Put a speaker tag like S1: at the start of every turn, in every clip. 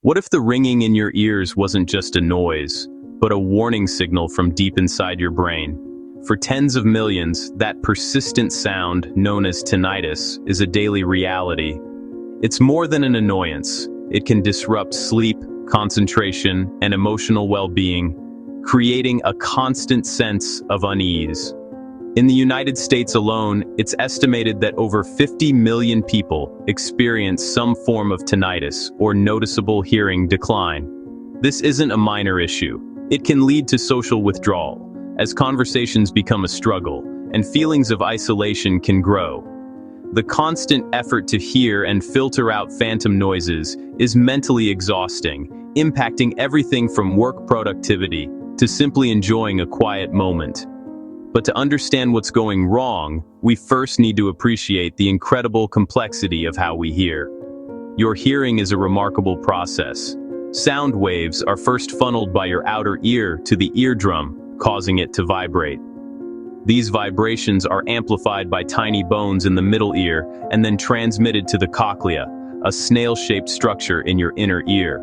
S1: What if the ringing in your ears wasn't just a noise, but a warning signal from deep inside your brain? For tens of millions, that persistent sound, known as tinnitus, is a daily reality. It's more than an annoyance. It can disrupt sleep, concentration, and emotional well-being, creating a constant sense of unease. In the United States alone, it's estimated that over 50 million people experience some form of tinnitus or noticeable hearing decline. This isn't a minor issue. It can lead to social withdrawal, as conversations become a struggle, and feelings of isolation can grow. The constant effort to hear and filter out phantom noises is mentally exhausting, impacting everything from work productivity to simply enjoying a quiet moment. But to understand what's going wrong, we first need to appreciate the incredible complexity of how we hear. Your hearing is a remarkable process. Sound waves are first funneled by your outer ear to the eardrum, causing it to vibrate. These vibrations are amplified by tiny bones in the middle ear and then transmitted to the cochlea, a snail-shaped structure in your inner ear.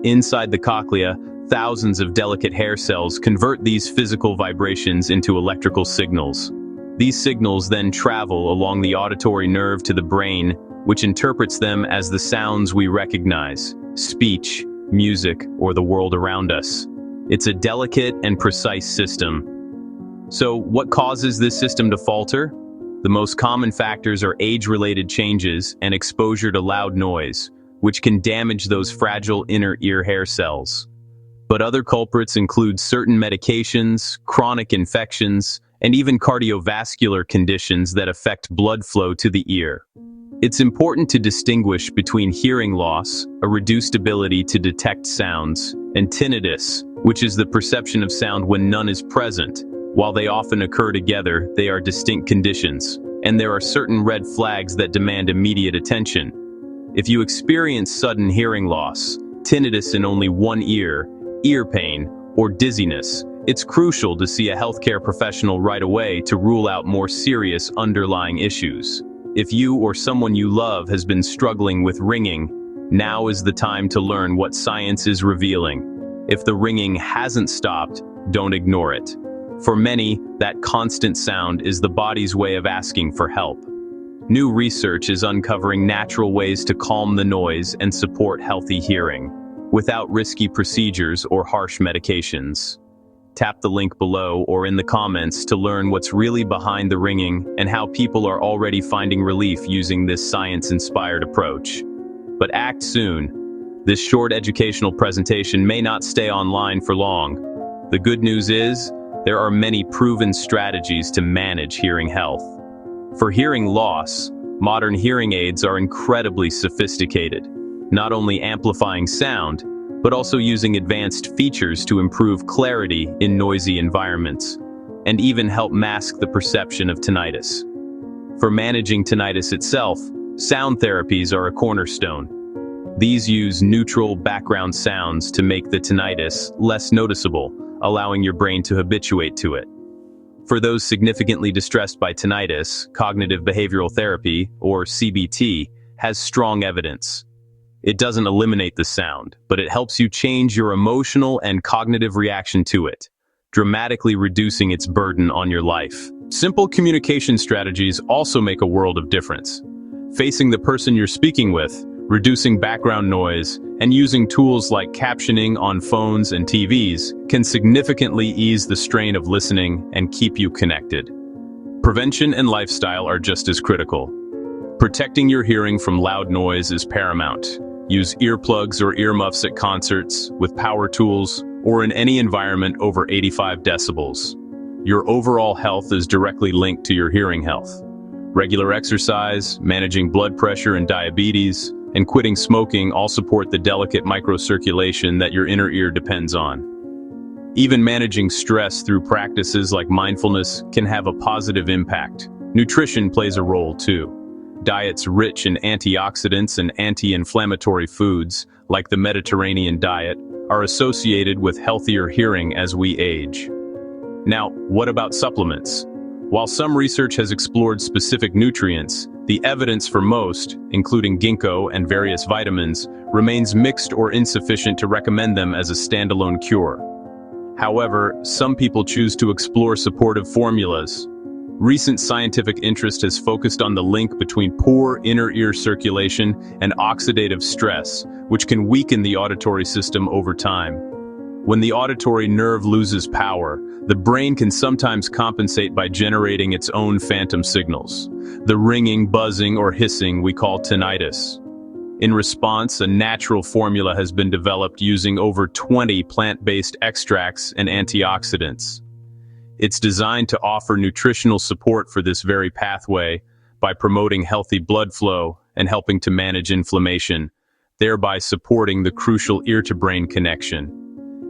S1: Inside the cochlea, thousands of delicate hair cells convert these physical vibrations into electrical signals. These signals then travel along the auditory nerve to the brain, which interprets them as the sounds we recognize: speech, music, or the world around us. It's a delicate and precise system. So, what causes this system to falter? The most common factors are age-related changes and exposure to loud noise, which can damage those fragile inner ear hair cells. But other culprits include certain medications, chronic infections, and even cardiovascular conditions that affect blood flow to the ear. It's important to distinguish between hearing loss, a reduced ability to detect sounds, and tinnitus, which is the perception of sound when none is present. While they often occur together, they are distinct conditions, and there are certain red flags that demand immediate attention. If you experience sudden hearing loss, tinnitus in only one ear pain, or dizziness, it's crucial to see a healthcare professional right away to rule out more serious underlying issues. If you or someone you love has been struggling with ringing, now is the time to learn what science is revealing. If the ringing hasn't stopped, don't ignore it. For many, that constant sound is the body's way of asking for help. New research is uncovering natural ways to calm the noise and support healthy hearing, without risky procedures or harsh medications. Tap the link below or in the comments to learn what's really behind the ringing and how people are already finding relief using this science-inspired approach. But act soon. This short educational presentation may not stay online for long. The good news is, there are many proven strategies to manage hearing health. For hearing loss, modern hearing aids are incredibly sophisticated, not only amplifying sound, but also using advanced features to improve clarity in noisy environments, and even help mask the perception of tinnitus. For managing tinnitus itself, sound therapies are a cornerstone. These use neutral background sounds to make the tinnitus less noticeable, allowing your brain to habituate to it. For those significantly distressed by tinnitus, cognitive behavioral therapy, or CBT, has strong evidence. It doesn't eliminate the sound, but it helps you change your emotional and cognitive reaction to it, dramatically reducing its burden on your life. Simple communication strategies also make a world of difference. Facing the person you're speaking with, reducing background noise, and using tools like captioning on phones and TVs can significantly ease the strain of listening and keep you connected. Prevention and lifestyle are just as critical. Protecting your hearing from loud noise is paramount. Use earplugs or earmuffs at concerts, with power tools, or in any environment over 85 decibels. Your overall health is directly linked to your hearing health. Regular exercise, managing blood pressure and diabetes, and quitting smoking all support the delicate microcirculation that your inner ear depends on. Even managing stress through practices like mindfulness can have a positive impact. Nutrition plays a role too. Diets rich in antioxidants and anti-inflammatory foods, like the Mediterranean diet, are associated with healthier hearing as we age. Now, what about supplements? While some research has explored specific nutrients, The evidence for most, including ginkgo and various vitamins, remains mixed or insufficient to recommend them as a standalone cure. However, some people choose to explore supportive formulas. Recent scientific interest has focused on the link between poor inner ear circulation and oxidative stress, which can weaken the auditory system over time. When the auditory nerve loses power, the brain can sometimes compensate by generating its own phantom signals. The ringing, buzzing, or hissing we call tinnitus. In response, a natural formula has been developed using over 20 plant-based extracts and antioxidants. It's designed to offer nutritional support for this very pathway by promoting healthy blood flow and helping to manage inflammation, thereby supporting the crucial ear-to-brain connection.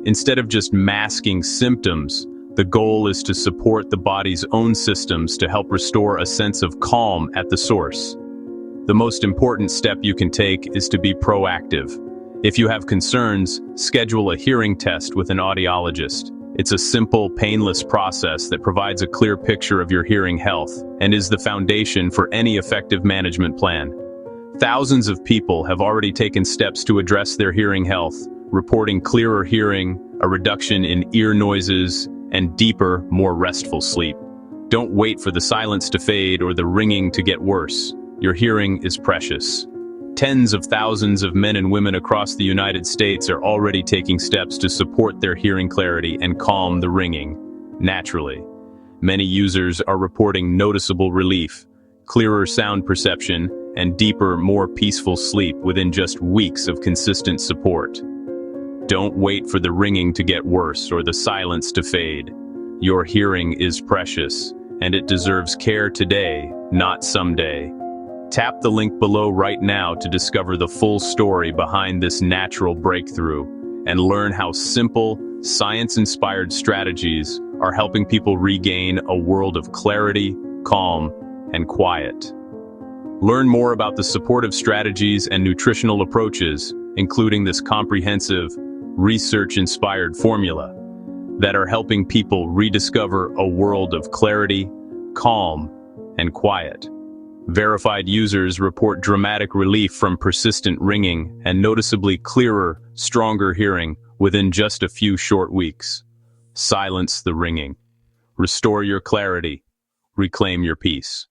S1: Instead of just masking symptoms, the goal is to support the body's own systems to help restore a sense of calm at the source. The most important step you can take is to be proactive. If you have concerns, schedule a hearing test with an audiologist. It's a simple, painless process that provides a clear picture of your hearing health and is the foundation for any effective management plan. Thousands of people have already taken steps to address their hearing health, reporting clearer hearing, a reduction in ear noises, and deeper, more restful sleep. Don't wait for the silence to fade or the ringing to get worse. Your hearing is precious. Tens of thousands of men and women across the United States are already taking steps to support their hearing clarity and calm the ringing, naturally. Many users are reporting noticeable relief, clearer sound perception, and deeper, more peaceful sleep within just weeks of consistent support. Don't wait for the ringing to get worse or the silence to fade. Your hearing is precious, and it deserves care today, not someday. Tap the link below right now to discover the full story behind this natural breakthrough and learn how simple, science-inspired strategies are helping people regain a world of clarity, calm, and quiet. Learn more about the supportive strategies and nutritional approaches, including this comprehensive, research-inspired formula, that are helping people rediscover a world of clarity, calm, and quiet. Verified users report dramatic relief from persistent ringing and noticeably clearer, stronger hearing within just a few short weeks. Silence the ringing. Restore your clarity. Reclaim your peace.